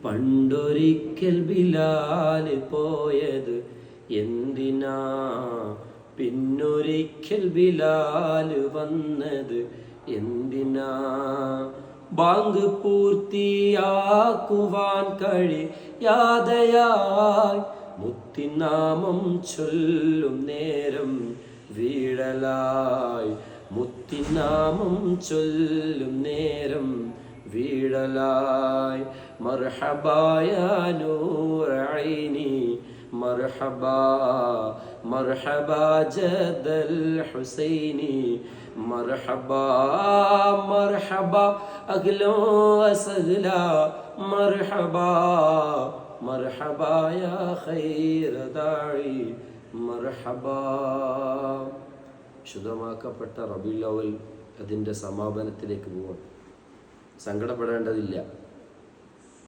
പണ്ടൊരിക്കൽ ബിലാൽ പോയത് എന്തിനാ, പിന്നൊരിക്കൽ ബിലാൽ വന്നത് എന്തിനാ. ബാങ്ക് പൂർത്തിയാക്കുവാൻ കഴിയാതെയായി മുത്തിനാമം ചൊല്ലും നേരം വീഴലായി, മുത്തിനാമം ചൊല്ലും നേരം വീഴലായി. മർഹബാ യാ നൂറ ഐനി മർഹബാ, മർഹബാ ജദൽ ഹുസൈനി മർഹബാ, മർഹബാ അഗ്ലോ വസഹ്ലാ മർഹബാ, മർഹബാ യാ ഖൈറ ദാഇ മർഹബാ. ശുദ്ധമാക്കപ്പെട്ട റബീഉൽ അവ്വൽ അതിൻ്റെ സമാപനത്തിലേക്ക് പോവാം. സങ്കടപ്പെടേണ്ടതില്ല.